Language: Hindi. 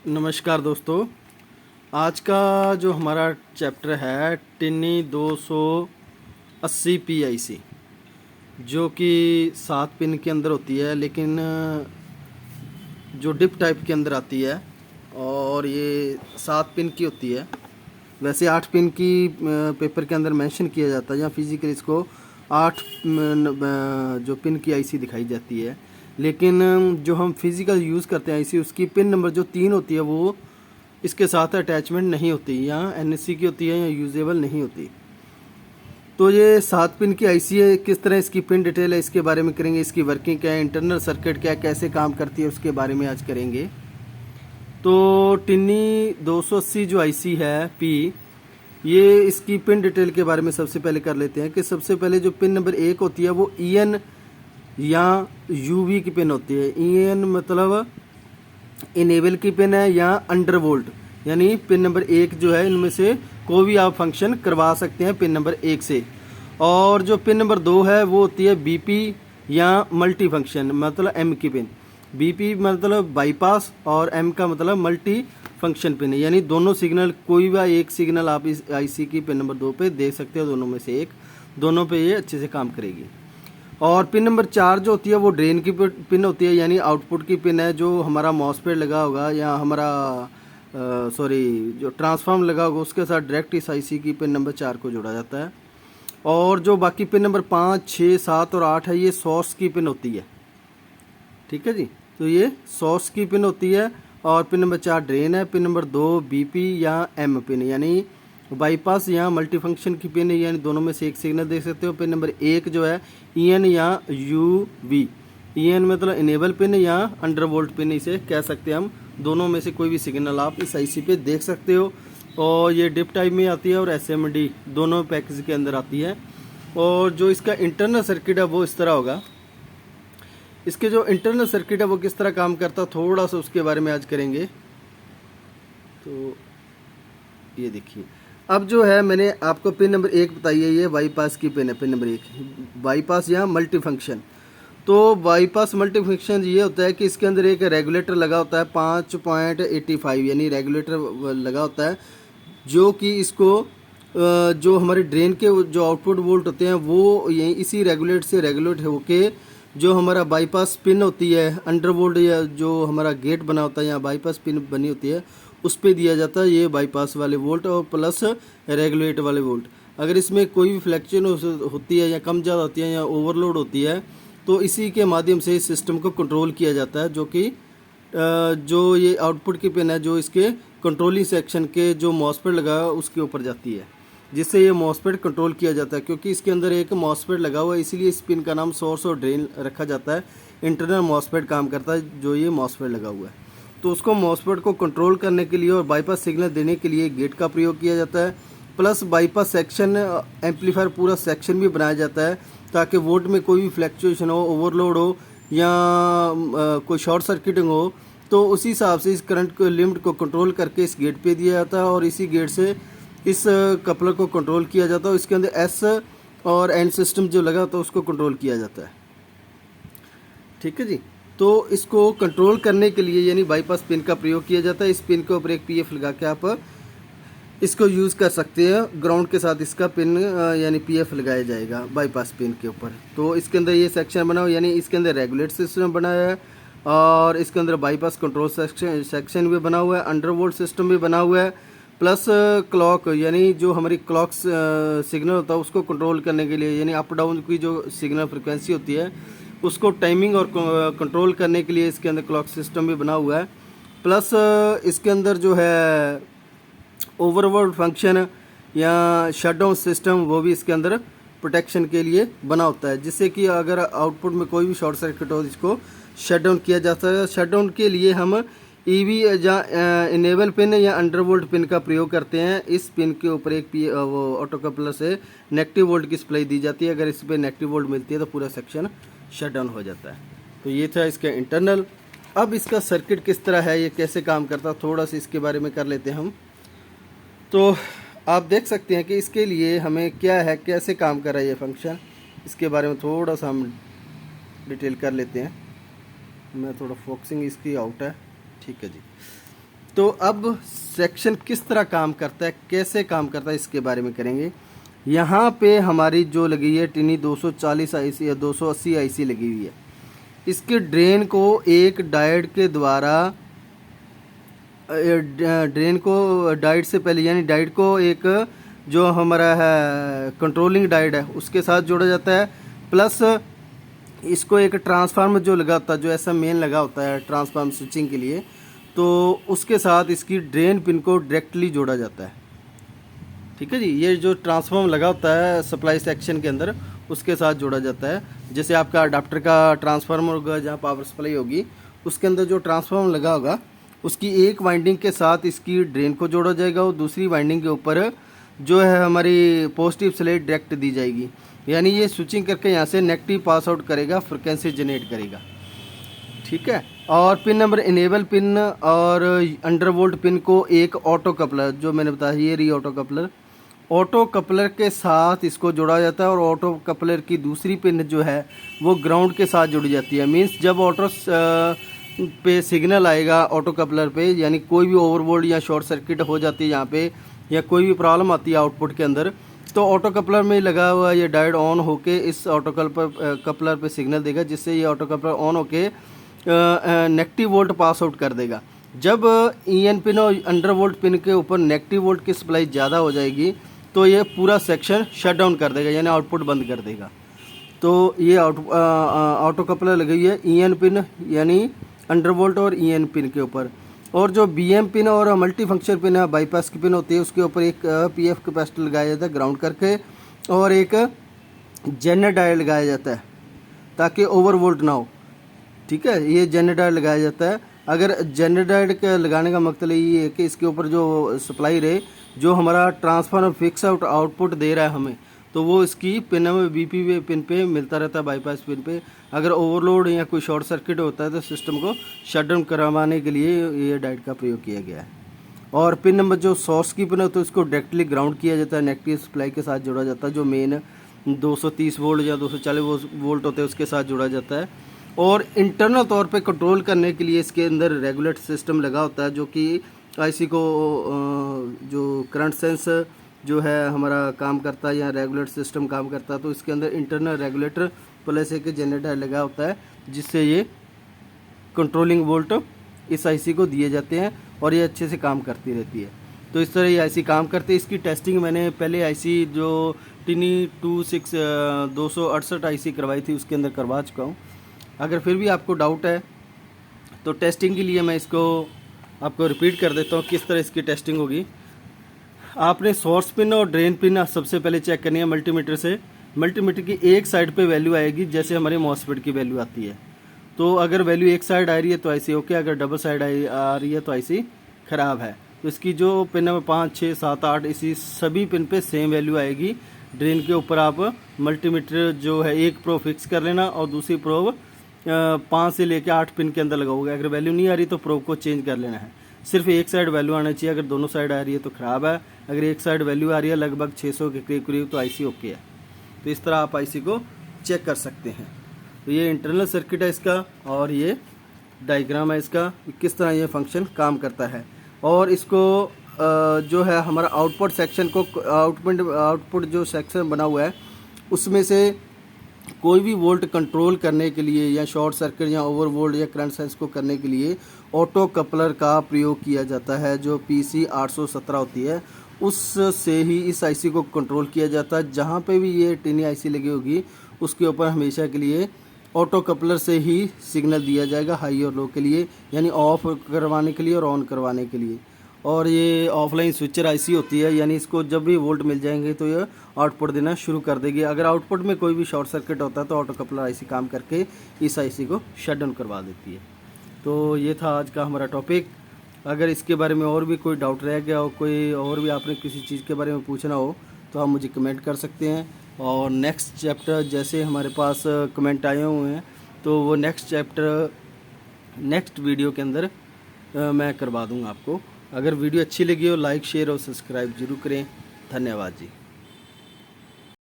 नमस्कार दोस्तों। आज का जो हमारा चैप्टर है टिनी 280 PIC, जो कि 7 पिन के अंदर होती है, लेकिन जो डिप टाइप के अंदर आती है और ये 7 पिन की होती है। वैसे 8 पिन की पेपर के अंदर मेंशन किया जाता है, या फिजिकली इसको 8 जो पिन की आईसी दिखाई जाती है, लेकिन जो हम फिज़िकल यूज़ करते हैं आईसी, उसकी पिन नंबर जो 3 होती है वो इसके साथ अटैचमेंट नहीं होती, या एनएससी की होती है, या यूजेबल नहीं होती। तो ये 7 पिन की आईसी है। किस तरह इसकी पिन डिटेल है इसके बारे में करेंगे, इसकी वर्किंग क्या है, इंटरनल सर्किट क्या है, कैसे काम करती है उसके बारे में आज करेंगे। तो टिनी 280 जो आईसी है पी, ये इसकी पिन डिटेल के बारे में सबसे पहले कर लेते हैं कि सबसे पहले जो पिन नंबर 1 होती है वो EN या UV की पिन होती है। EN मतलब इनेबल की पिन है, या अंडर वोल्ट, यानी पिन नंबर 1 जो है इनमें से कोई भी आप फंक्शन करवा सकते हैं पिन नंबर 1 से। और जो पिन नंबर 2 है वो होती है BP या मल्टी फंक्शन, मतलब M की पिन। BP मतलब बाईपास और M का मतलब मल्टी फंक्शन पिन है, यानी दोनों सिग्नल, कोई भी एक सिग्नल आप इस आईसी की पिन नंबर 2 पे दे सकते हो, दोनों में से एक, दोनों पे ये अच्छे से काम करेगी। और पिन नंबर 4 जो होती है वो ड्रेन की पिन होती है, यानी आउटपुट की पिन है। जो हमारा मॉसफेट लगा होगा या हमारा जो ट्रांसफार्म लगा होगा उसके साथ डायरेक्ट इस आईसी की पिन नंबर 4 को जोड़ा जाता है। और जो बाकी पिन नंबर 5, 6, 7 और 8 है, ये सोर्स की पिन होती है। ठीक है जी, तो ये सोर्स की पिन होती है। और पिन नंबर 4 ड्रेन है। पिन नंबर 2 BP या M पिन, यानी बाईपास या मल्टीफंक्शन की पिन है, यानी दोनों में से एक सिग्नल दे सकते हो। पिन नंबर 1 जो है EN या UV। EN मतलब इनेबल पिन या अंडर वोल्ट पिन इसे कह सकते हैं हम। दोनों में से कोई भी सिग्नल आप इस आईसी पे देख सकते हो। और ये डिप टाइप में आती है और SMD दोनों पैकेज के अंदर आती है। और जो इसका इंटरनल सर्किट है वो इस तरह होगा। इसके जो इंटरनल सर्किट है वो किस तरह काम करता है, थोड़ा सा उसके बारे में आज करेंगे। तो ये देखिए, अब जो है मैंने आपको पिन नंबर 1 बताई है, ये बाईपास की पिन है। पिन नंबर 1 बाईपास या मल्टी फंक्शन। तो बाईपास मल्टी फंक्शन ये होता है कि इसके अंदर एक रेगुलेटर लगा होता है 5.85, यानी रेगुलेटर लगा होता है, जो कि इसको जो हमारे ड्रेन के जो आउटपुट वोल्ट होते हैं वो यही इसी रेगुलेट से रेगुलेट होके जो हमारा बाईपास पिन होती है, अंडर वोल्ट या जो हमारा गेट बना होता है या बाईपास पिन बनी होती है, उस पर दिया जाता है ये बाईपास वाले वोल्ट और प्लस रेगुलेट वाले वोल्ट। अगर इसमें कोई भी फ्लैक्चुएशन होती है या कम ज़्यादा होती है या ओवरलोड होती है, तो इसी के माध्यम से इस सिस्टम को कंट्रोल किया जाता है, जो कि जो ये आउटपुट की पिन है जो इसके कंट्रोलिंग सेक्शन के जो मॉसफेट लगा है उसके ऊपर जाती है, जिससे ये मॉसफेट कंट्रोल किया जाता है। क्योंकि इसके अंदर एक मॉसफेट लगा हुआ है, इसीलिए इस पिन का नाम सोर्स और ड्रेन रखा जाता है। इंटरनल मॉसफेट काम करता है जो ये मॉसफेट लगा हुआ है। तो उसको मॉसफेट को कंट्रोल करने के लिए और बाईपास सिग्नल देने के लिए गेट का प्रयोग किया जाता है। प्लस बाईपास सेक्शन एम्पलीफायर पूरा सेक्शन भी बनाया जाता है, ताकि वोल्ट में कोई भी फ्लैक्चुएशन हो, ओवरलोड हो या कोई शॉर्ट सर्किटिंग हो, तो उसी हिसाब से इस करंट को लिमिट को कंट्रोल करके इस गेट पे दिया जाता है और इसी गेट से इस कपलर को कंट्रोल किया जाता है। इसके अंदर S और N सिस्टम जो लगा होता है उसको कंट्रोल किया जाता है। ठीक है जी, तो इसको कंट्रोल करने के लिए यानी बाईपास पिन का प्रयोग किया जाता है। इस पिन के ऊपर एक PF लगा के आप इसको यूज़ कर सकते हैं। ग्राउंड के साथ इसका पिन यानी PF लगाया जाएगा बाईपास पिन के ऊपर। तो इसके अंदर ये सेक्शन बना हुआ, यानी इसके अंदर रेगुलेट सिस्टम बना है और इसके अंदर बाईपास कंट्रोल सेक्शन भी बना हुआ है, अंडर वोल्ट सिस्टम भी बना हुआ है, प्लस क्लॉक, यानी जो हमारी क्लॉक सिग्नल होता है उसको कंट्रोल करने के लिए, यानी अप डाउन की जो सिग्नल फ्रिक्वेंसी होती है उसको टाइमिंग और कंट्रोल करने के लिए इसके अंदर क्लॉक सिस्टम भी बना हुआ है। प्लस इसके अंदर जो है ओवरवर्ड फंक्शन या शटडाउन सिस्टम वो भी इसके अंदर प्रोटेक्शन के लिए बना होता है, जिससे कि अगर आउटपुट में कोई भी शॉर्ट सर्किट हो इसको शट डाउन किया जा सकता है। शट डाउन के लिए हम EV या इनेबल पिन या अंडर वोल्ट पिन का प्रयोग करते हैं। इस पिन के ऊपर एक वो ऑटो कपलर से नेगेटिव वोल्ट की सप्लाई दी जाती है। अगर इस पर नेगेटिव वोल्ट मिलती है तो पूरा सेक्शन शट डाउन हो जाता है। तो ये था इसका इंटरनल। अब इसका सर्किट किस तरह है, ये कैसे काम करता है, थोड़ा सा इसके बारे में कर लेते हैं हम। तो आप देख सकते हैं कि इसके लिए हमें क्या है, कैसे काम कर रहा है ये फंक्शन, इसके बारे में थोड़ा सा हम डिटेल कर लेते हैं। मैं थोड़ा फोकसिंग इसकी आउट है। ठीक है जी, तो अब सेक्शन किस तरह काम करता है, कैसे काम करता है, इसके बारे में करेंगे। यहाँ पे हमारी जो लगी है टिनी 240 आईसी या 280 आईसी लगी हुई है। इसके ड्रेन को एक डायोड के द्वारा, ड्रेन को डायोड से पहले यानी डायोड को एक जो हमारा है कंट्रोलिंग डायोड है उसके साथ जोड़ा जाता है, प्लस इसको एक ट्रांसफार्मर जो लगा होता है, जो ऐसा मेन लगा होता है ट्रांसफार्मर स्विचिंग के लिए, तो उसके साथ इसकी ड्रेन पिन को डायरेक्टली जोड़ा जाता है। ठीक है जी, ये जो ट्रांसफार्मर लगा होता है सप्लाई सेक्शन के अंदर उसके साथ जोड़ा जाता है। जैसे आपका अडाप्टर का ट्रांसफार्मर होगा जहाँ पावर सप्लाई होगी, उसके अंदर जो ट्रांसफार्मर लगा होगा उसकी एक वाइंडिंग के साथ इसकी ड्रेन को जोड़ा जाएगा और दूसरी वाइंडिंग के ऊपर जो है हमारी पॉजिटिव स्लेट डायरेक्ट दी जाएगी, यानी ये स्विचिंग करके यहाँ से नेगेटिव पास आउट करेगा, फ्रिक्वेंसी जनरेट करेगा। ठीक है, और पिन नंबर इनेबल पिन और अंडरवोल्ट पिन को एक ऑटो कपलर, जो मैंने बताया ये रही ऑटो कपलर के साथ इसको जोड़ा जाता है, और ऑटो कपलर की दूसरी पिन जो है वो ग्राउंड के साथ जुड़ी जाती है। मींस जब ऑटो पे सिग्नल आएगा ऑटो कपलर पे, यानी कोई भी ओवरवोल्ट या शॉर्ट सर्किट हो जाती है यहाँ पे, या कोई भी प्रॉब्लम आती है आउटपुट के अंदर, तो ऑटो कपलर में लगा हुआ ये डायोड ऑन होके इस ऑटो कपलर पे सिग्नल देगा, जिससे ये ऑटो कपलर ऑन होके नेगेटिव वोल्ट पास आउट कर देगा। जब ईएन पिन और अंडर वोल्ट पिन के ऊपर नेगेटिव वोल्ट की सप्लाई ज़्यादा हो जाएगी तो ये पूरा सेक्शन शट डाउन कर देगा, यानी आउटपुट बंद कर देगा। तो ये ऑटो कपलर लगी हुई है ईएन पिन यानी अंडर वोल्ट और ईएन पिन के ऊपर, और जो बीएम पिन और मल्टी फंक्शन पिन है, बाईपास की पिन होती है, उसके ऊपर एक पीएफ कैपेसिटर लगाया जाता है ग्राउंड करके, और एक जेनर डायल लगाया जाता है ताकि ओवरवोल्ट ना हो। ठीक है, ये जेनर डायल लगाया जाता है। अगर जेनर डायल के लगाने का मतलब ये है कि इसके ऊपर जो सप्लाई रहे, जो हमारा ट्रांसफार्मर फिक्स आउटपुट दे रहा है हमें, तो वो इसकी पिन में बीपी पिन पे मिलता रहता है, बाईपास पिन पे। अगर ओवरलोड या कोई शॉर्ट सर्किट होता है तो सिस्टम को शट डाउन करवाने के लिए ये डायोड का प्रयोग किया गया है। और पिन नंबर जो सोर्स की पिन है तो इसको डायरेक्टली ग्राउंड किया जाता है, नेगेटिव सप्लाई के साथ जोड़ा जाता है, जो मेन 230 वोल्ट या 240 वोल्ट होते हैं उसके साथ जोड़ा जाता है। और इंटरनल तौर पे कंट्रोल करने के लिए इसके अंदर रेगुलेटर सिस्टम लगा होता है, जो कि आईसी को जो करंट सेंस जो है हमारा काम करता है या रेगुलेटर सिस्टम काम करता है, तो इसके अंदर इंटरनल रेगुलेटर प्लस एक जनरेटर लगा होता है, जिससे ये कंट्रोलिंग वोल्ट इस आईसी को दिए जाते हैं और ये अच्छे से काम करती रहती है। तो इस तरह ये आईसी काम करती है। इसकी टेस्टिंग मैंने पहले आईसी जो टिनी 268 आईसी करवाई थी उसके अंदर करवा चुका हूँ। अगर फिर भी आपको डाउट है तो टेस्टिंग के लिए मैं इसको आपको रिपीट कर देता हूँ किस तरह इसकी टेस्टिंग होगी। आपने सोर्स पिन और ड्रेन पिन सबसे पहले चेक करनी है मल्टीमीटर से। मल्टीमीटर की एक साइड पे वैल्यू आएगी, जैसे हमारे मॉसफेट की वैल्यू आती है। तो अगर वैल्यू एक साइड आ रही है तो आईसी ओके, अगर डबल साइड आ रही है तो आईसी ख़राब है। तो इसकी जो पिन नंबर 5, 6, 7, 8 इसी सभी पिन पे सेम वैल्यू आएगी। ड्रेन के ऊपर आप मल्टीमीटर जो है एक प्रोब फिक्स कर लेना और दूसरी प्रोब 5 से लेकर 8 पिन के अंदर लगाओगे। अगर वैल्यू नहीं आ रही तो प्रोब को चेंज कर लेना है। सिर्फ एक साइड वैल्यू आना चाहिए, अगर दोनों साइड आ रही है तो ख़राब है। अगर एक साइड वैल्यू आ रही है लगभग 600 के करीब करीब तो आईसी ओके है। तो इस तरह आप आईसी को चेक कर सकते हैं। तो ये इंटरनल सर्किट है इसका और ये डायग्राम है इसका, किस तरह ये फंक्शन काम करता है। और इसको जो है हमारा आउटपुट सेक्शन को आउटपुट जो सेक्शन बना हुआ है उसमें से कोई भी वोल्ट कंट्रोल करने के लिए या शॉर्ट सर्किट या ओवर वोल्ट या करंट सेंस को करने के लिए ऑटो कपलर का प्रयोग किया जाता है, जो PC 817 होती है उससे ही इस आईसी को कंट्रोल किया जाता है। जहाँ पे भी ये टिनी आईसी लगी होगी उसके ऊपर हमेशा के लिए ऑटो कपलर से ही सिग्नल दिया जाएगा हाई और लो के लिए, यानी ऑफ करवाने के लिए और ऑन करवाने के लिए। और ये ऑफलाइन स्विचर आईसी होती है, यानी इसको जब भी वोल्ट मिल जाएंगे तो ये आउटपुट देना शुरू कर देगी। अगर आउटपुट में कोई भी शॉर्ट सर्किट होता है तो ऑटो कपलर आईसी काम करके इस आईसी को शट डाउन करवा देती है। तो ये था आज का हमारा टॉपिक। अगर इसके बारे में और भी कोई डाउट रह गया हो, कोई और भी आपने किसी चीज़ के बारे में पूछना हो तो आप मुझे कमेंट कर सकते हैं। और नेक्स्ट चैप्टर जैसे हमारे पास कमेंट आए हुए हैं तो वो नेक्स्ट चैप्टर नेक्स्ट वीडियो के अंदर मैं करवा दूँगा आपको। अगर वीडियो अच्छी लगी हो लाइक शेयर और सब्सक्राइब जरूर करें। धन्यवाद जी।